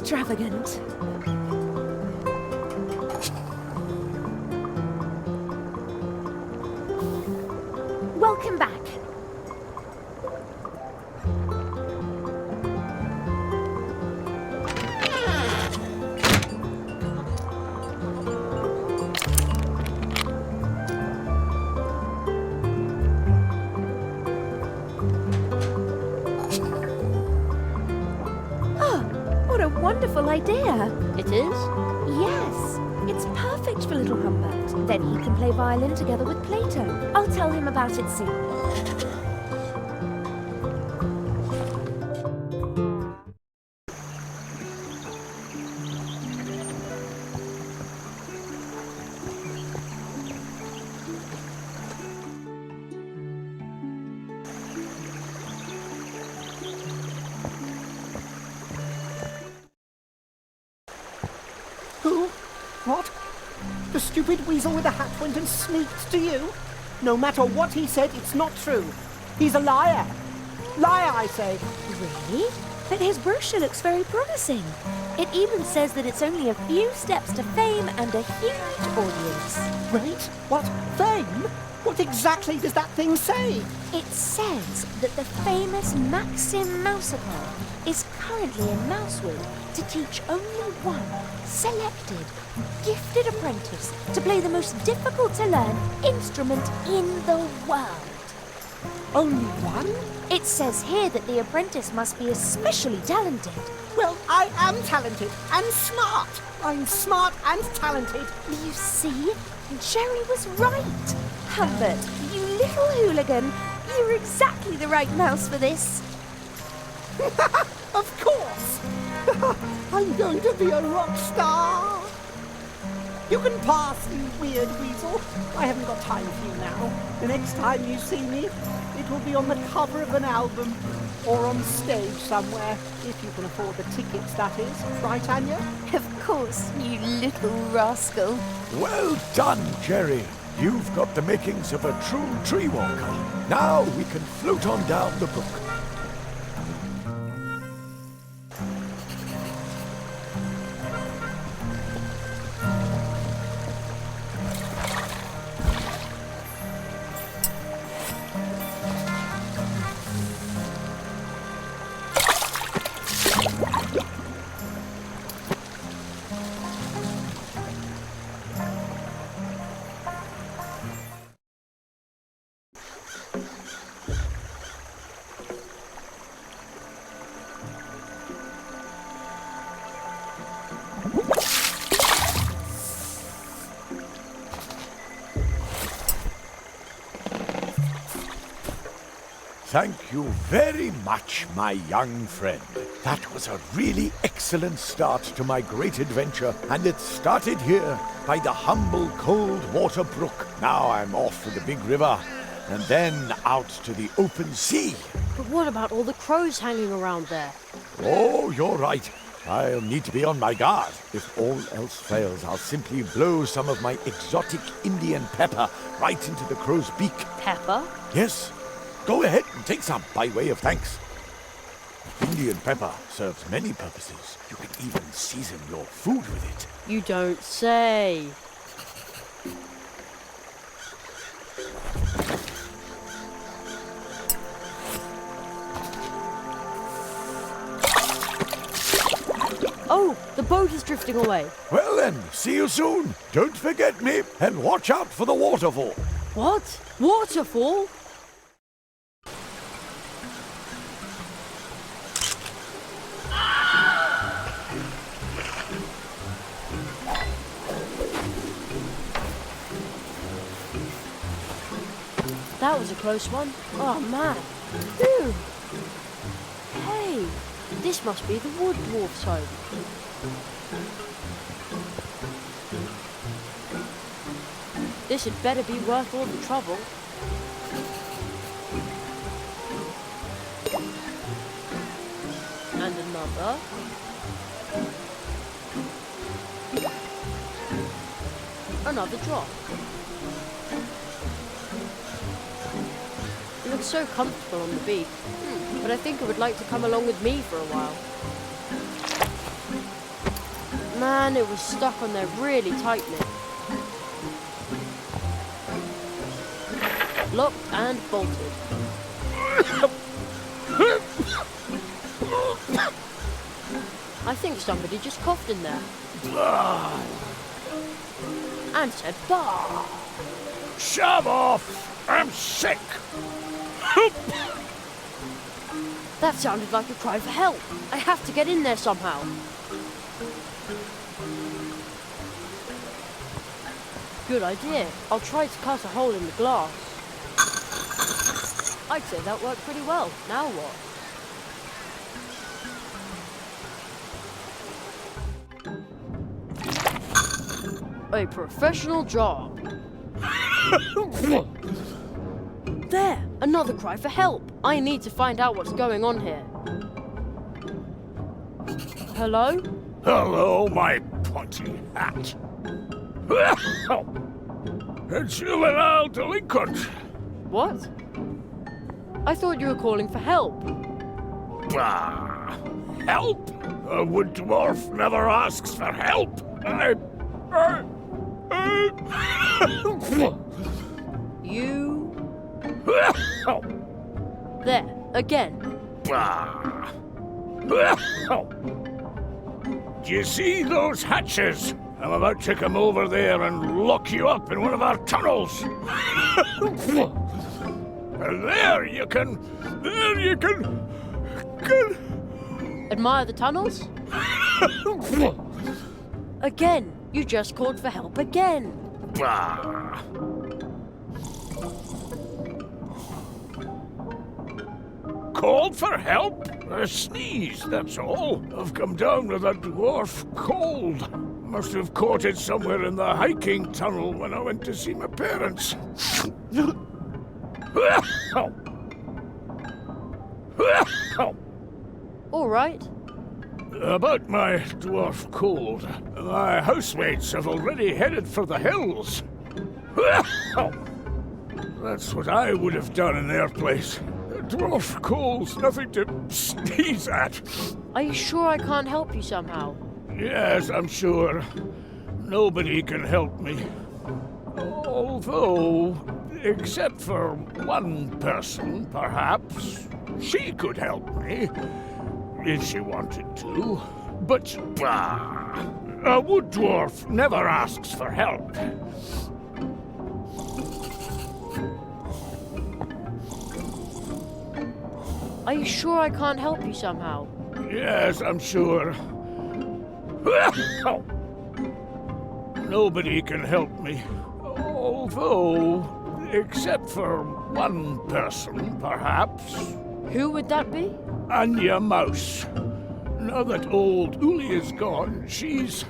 extravagant. Welcome back. What a wonderful idea. It is? Yes, it's perfect for little Humbert. Then he can play violin together with Plato. I'll tell him about it soon. Who? What? The stupid weasel with the hat went and sneaked to you? No matter what he said, it's not true. He's a liar. Liar, I say. Really? But his brochure looks very promising. It even says that it's only a few steps to fame and a huge audience. Wait, what? Fame? What exactly does that thing say? It says that the famous Maxim Mousewood is currently in Mousewood to teach only one selected, gifted apprentice to play the most difficult to learn instrument in the world. Only one? It says here that the apprentice must be especially talented. Well, I am talented and smart. I'm smart and talented. You see, Jerry was right. Humbert, you little hooligan, you're exactly the right mouse for this. Of course. I'm going to be a rock star. You can pass, you weird weasel. I haven't got time for you now. The next time you see me, it will be on the cover of an album or on stage somewhere, if you can afford the tickets, that is. Right, Anya? Of course, you little rascal. Well done, Jerry. You've got the makings of a true tree walker. Now we can float on down the brook. Thank you very much, my young friend. That was a really excellent start to my great adventure, and it started here by the humble cold water brook. Now I'm off to the big river, and then out to the open sea. But what about all the crows hanging around there? Oh, you're right. I'll need to be on my guard. If all else fails, I'll simply blow some of my exotic Indian pepper right into the crow's beak. Pepper? Yes. Go ahead and take some by way of thanks. Indian pepper serves many purposes. You can even season your food with it. You don't say. Oh, the boat is drifting away. Well then, see you soon. Don't forget me, and watch out for the waterfall. What? Waterfall? That was a close one. Oh, man. Phew. Hey, this must be the wood dwarf's home. This had better be worth all the trouble. And another. Another drop. You look so comfortable on the beach, but I think I would like to come along with me for a while. Man, it was stuck on there really tightly. Locked and bolted. I think somebody just coughed in there. And said, bah! Shove off! I'm sick! That sounded like a cry for help. I have to get in there somehow. Good idea. I'll try to cut a hole in the glass. I'd say that worked pretty well. Now what? A professional job. There! Another cry for help. I need to find out what's going on here. Hello? Hello, my pointy hat. A juvenile delinquent. What? I thought you were calling for help. Bah! Help? A wood dwarf never asks for help. You... There, again. Bah! Do you see those hatches? I'm about to come over there and lock you up in one of our tunnels. And there you can... Admire the tunnels? Again, you just called for help again. Bah! Called for help? A sneeze, that's all. I've come down with a dwarf cold. Must have caught it somewhere in the hiking tunnel when I went to see my parents. All right. About my dwarf cold, my housemates have already headed for the hills. That's what I would have done in their place. A dwarf cold's nothing to sneeze at. Are you sure I can't help you somehow? Yes, I'm sure. Nobody can help me. Although, except for one person, perhaps, she could help me. If she wanted to. But, bah! A wood dwarf never asks for help. Are you sure I can't help you somehow? Yes, I'm sure. Nobody can help me. Although, except for one person, perhaps. Who would that be? Anya Mouse. Now that old Uli is gone, she's...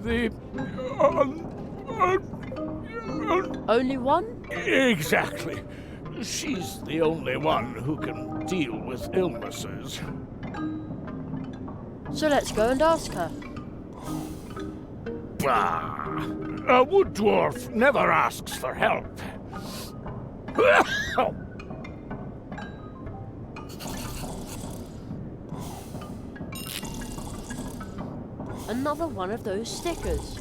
the... Only one? Exactly. She's the only one who can deal with illnesses. So let's go and ask her. Bah! A wood dwarf never asks for help. Another one of those stickers.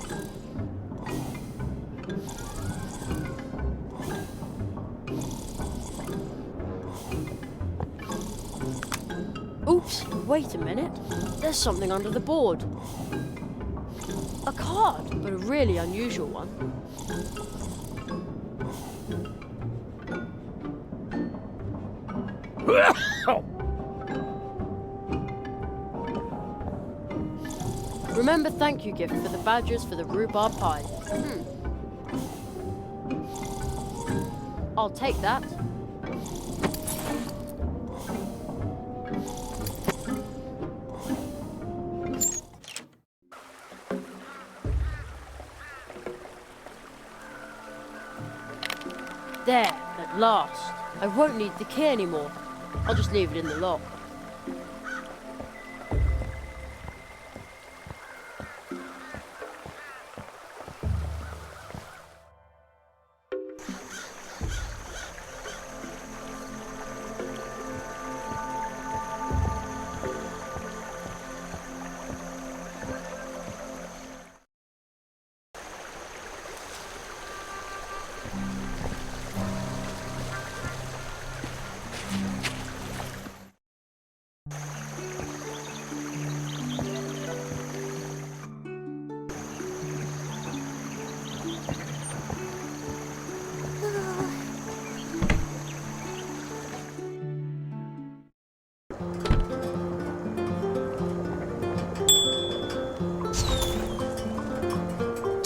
Oops, wait a minute. There's something under the board. A card, but a really unusual one. Remember thank you gift for the badgers for the rhubarb pie. I'll take that. There, at last. I won't need the key anymore. I'll just leave it in the lock.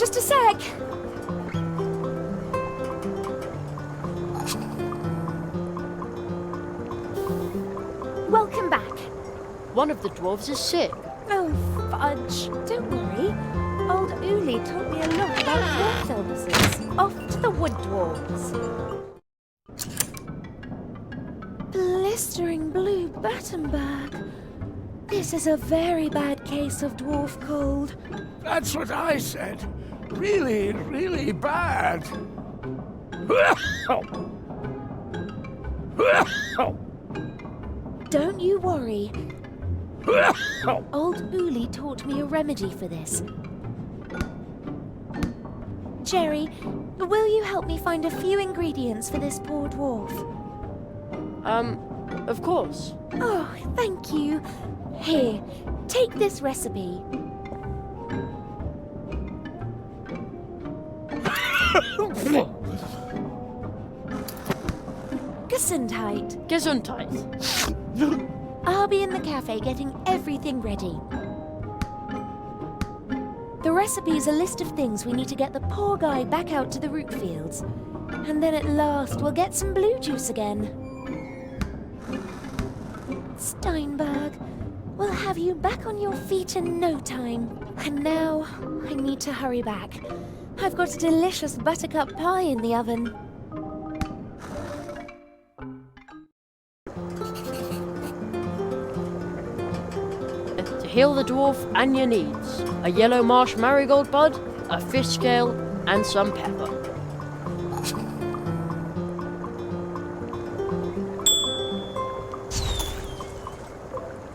Just a sec. Welcome back. One of the dwarves is sick. Oh, fudge. Don't worry. Old Uli taught me a lot about dwarf illnesses. Off to the wood dwarves. Blistering blue Battenberg. This is a very bad case of dwarf cold. That's what I said. Really, really bad. Don't you worry. Old Uli taught me a remedy for this. Jerry, will you help me find a few ingredients for this poor dwarf? Of course. Oh, thank you. Here, take this recipe. Gesundheit. Gesundheit. I'll be in the cafe getting everything ready. The recipe's a list of things we need to get the poor guy back out to the root fields. And then at last we'll get some blue juice again. Steinberg, we'll have you back on your feet in no time. And now I need to hurry back. I've got a delicious buttercup pie in the oven. To heal the dwarf and your needs. A yellow marsh marigold bud, a fish scale, and some pepper.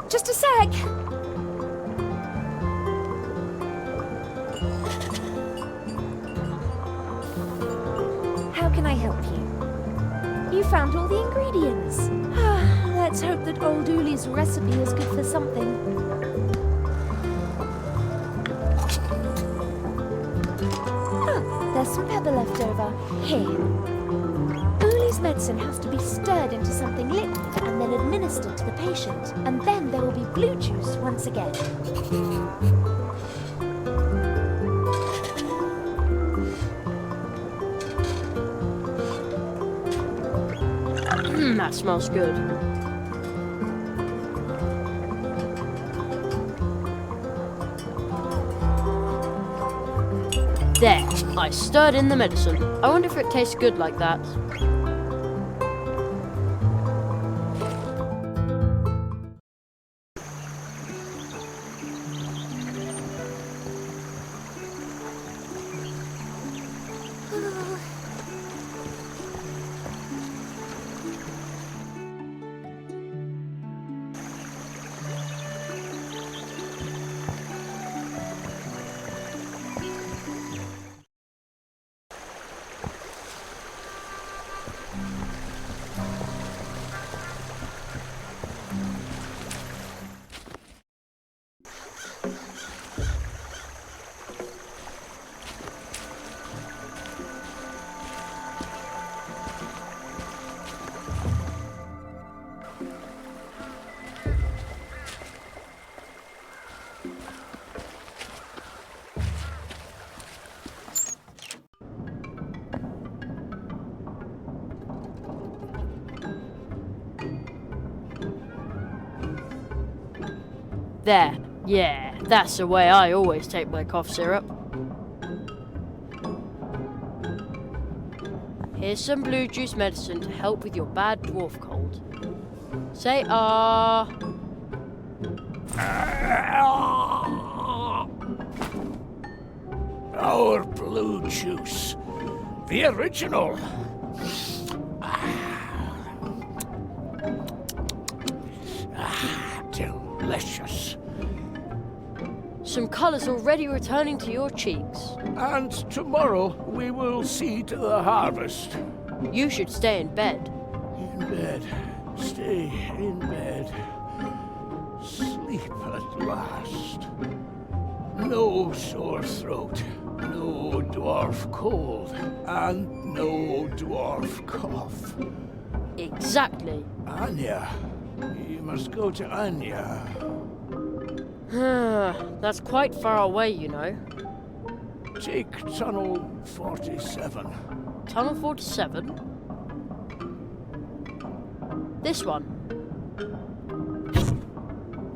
Just a sec. How can I help you? You found all the ingredients. Let's hope that old Uli's recipe is good for something. There's some pepper left over. Here. Uli's medicine has to be stirred into something liquid and then administered to the patient. And then there will be blue juice once again. That smells good. There, I stirred in the medicine. I wonder if it tastes good like that. There, yeah, that's the way I always take my cough syrup. Here's some blue juice medicine to help with your bad dwarf cold. Say ah. Our blue juice. The original. Delicious. Some colour's already returning to your cheeks. And tomorrow we will see to the harvest. You should stay in bed. In bed. Stay in bed. Sleep at last. No sore throat. No dwarf cold. And no dwarf cough. Exactly. Anya. You must go to Anya. That's quite far away, you know. Take tunnel 47. Tunnel 47? This one.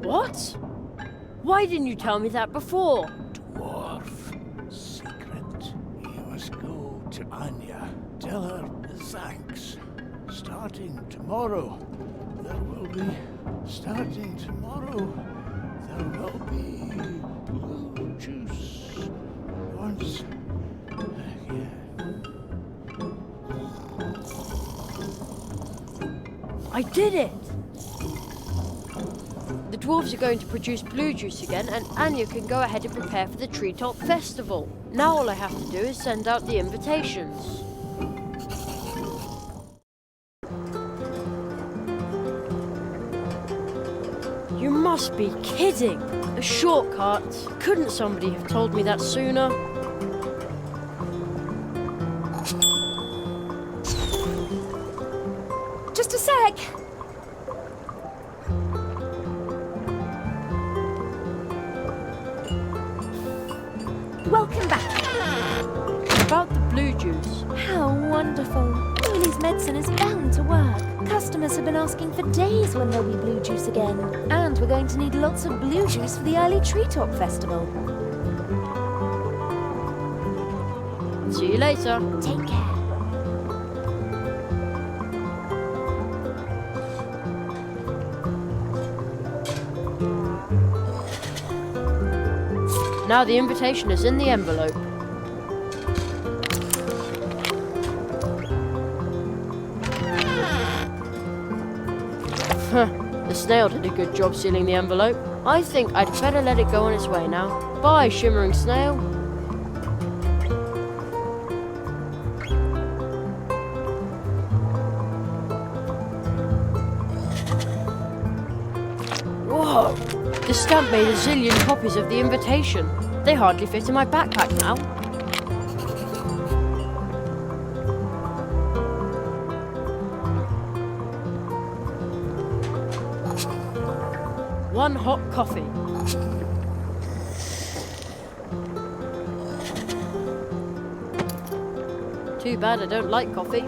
What? Why didn't you tell me that before? Dwarf secret. You must go to Anya. Tell her thanks. Starting tomorrow, there will be blue juice once again. I did it! The dwarves are going to produce blue juice again, and Anya can go ahead and prepare for the Treetop Festival. Now all I have to do is send out the invitations. You must be kidding! A shortcut? Couldn't somebody have told me that sooner? Just a sec. Welcome back. About the blue juice. How wonderful. Lily's medicine is bound to work. Customers have been asking for days when there'll be blue juice again. And we're going to need lots of blue juice for the early Treetop Festival. See you later. Take care. Now the invitation is in the envelope. The snail did a good job sealing the envelope. I think I'd better let it go on its way now. Bye, shimmering snail. Whoa! The stamp made a zillion copies of the invitation. They hardly fit in my backpack now. One hot coffee. Too bad I don't like coffee.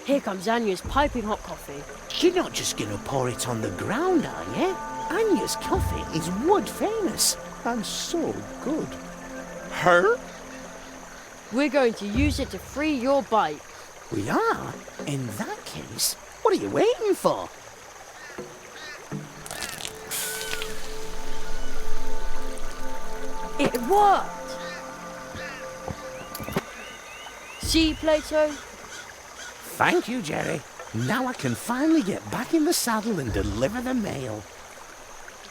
Here comes Anya's piping hot coffee. You're not just gonna pour it on the ground, are you? Anya's coffee is wood famous and so good. Her? We're going to use it to free your bike. We are? In that case, what are you waiting for? It worked! See, Plato? Thank you, Jerry. Now I can finally get back in the saddle and deliver the mail.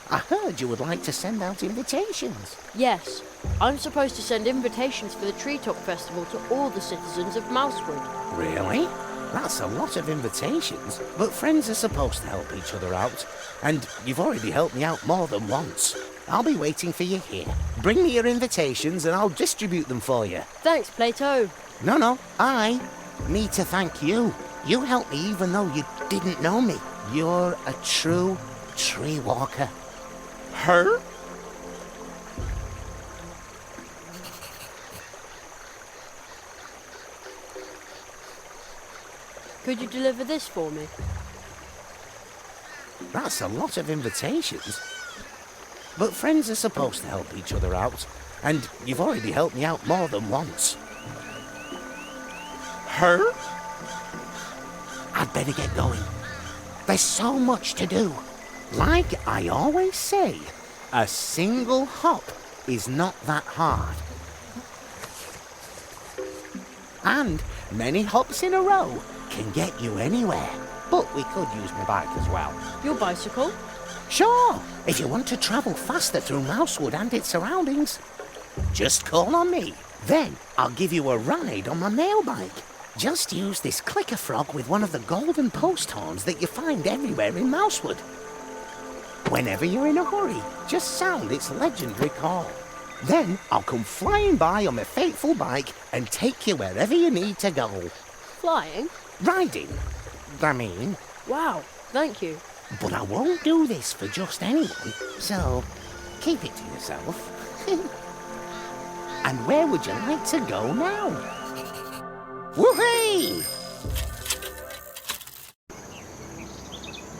I heard you would like to send out invitations. Yes, I'm supposed to send invitations for the Treetop Festival to all the citizens of Mousewood. Really? That's a lot of invitations. But friends are supposed to help each other out. And you've already helped me out more than once. I'll be waiting for you here. Bring me your invitations and I'll distribute them for you. Thanks, Plato. No, I need to thank you. You helped me even though you didn't know me. You're a true tree walker. Her? Could you deliver this for me? That's a lot of invitations. But friends are supposed to help each other out. And you've already helped me out more than once. Her? I'd better get going. There's so much to do. Like I always say, a single hop is not that hard. And many hops in a row can get you anywhere. But we could use my bike as well. Your bicycle? Sure, if you want to travel faster through Mousewood and its surroundings. Just call on me. Then I'll give you a ride on my mail bike. Just use this clicker frog with one of the golden post horns that you find everywhere in Mousewood. Whenever you're in a hurry, just sound its legendary call. Then I'll come flying by on my fateful bike and take you wherever you need to go. Flying? Riding, I mean. Wow, thank you. But I won't do this for just anyone, so keep it to yourself. And where would you like to go now? Whoopee!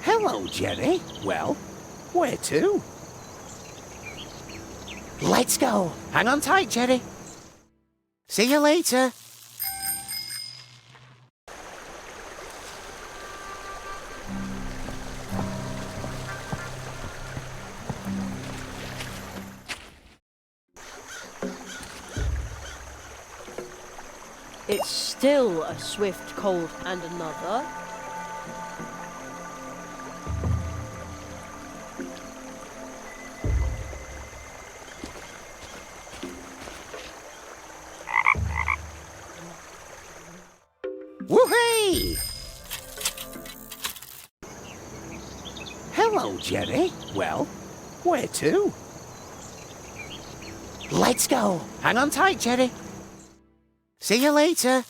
Hello, Jerry. Well, where to? Let's go. Hang on tight, Jerry. See you later. It's still a swift cold and another. Whoopee! Hello, Jerry. Well, where to? Let's go. Hang on tight, Jerry. See you later.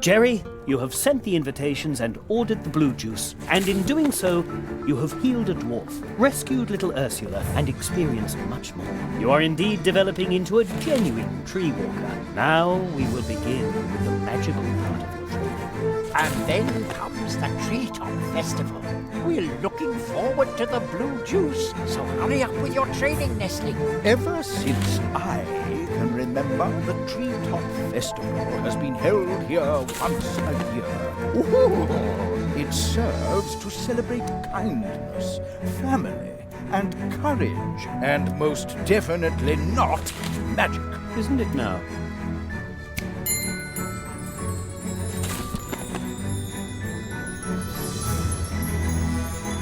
Jerry, you have sent the invitations and ordered the blue juice, and in doing so, you have healed a dwarf, rescued little Ursula, and experienced much more. You are indeed developing into a genuine tree walker. Now we will begin with the magical part of your training. And then comes the Treetop Festival. We're looking forward to the blue juice, so hurry up with your training, Nestling. Ever since I can remember, the Treetop Festival has been held here once a year. Ooh, it serves to celebrate kindness, family, and courage, and most definitely not magic. Isn't it now?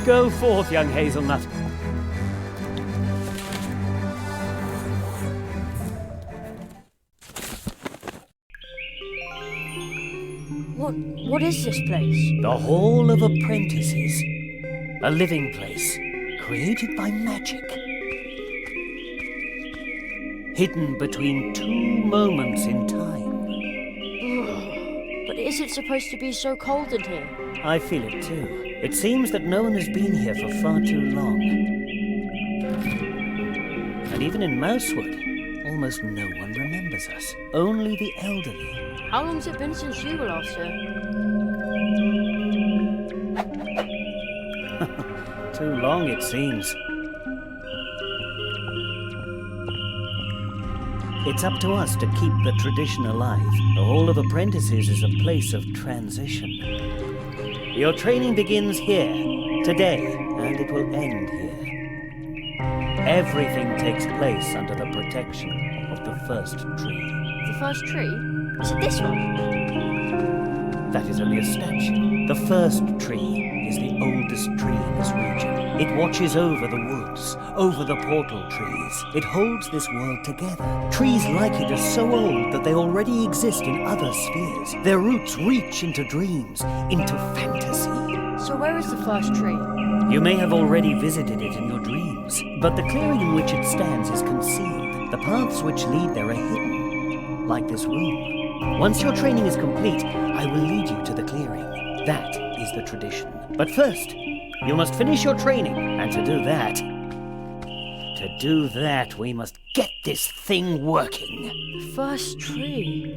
Go forth, young hazelnut. What is this place? The Hall of Apprentices. A living place, created by magic. Hidden between two moments in time. But is it supposed to be so cold in here? I feel it too. It seems that no one has been here for far too long. And even in Mousewood, almost no one remembers us. Only the elderly. How long's it been since you were last here? Too long, it seems. It's up to us to keep the tradition alive. The Hall of Apprentices is a place of transition. Your training begins here, today, and it will end here. Everything takes place under the protection of the first tree. The first tree? Is it this one? That is only a statue. The first tree is the oldest tree in this region. It watches over the woods, over the portal trees. It holds this world together. Trees like it are so old that they already exist in other spheres. Their roots reach into dreams, into fantasy. So where is the first tree? You may have already visited it in your dreams, but the clearing in which it stands is concealed. The paths which lead there are hidden, like this room. Once your training is complete, I will lead you to the clearing. That is the tradition. But first, you must finish your training, and to do that, we must get this thing working. The first tree?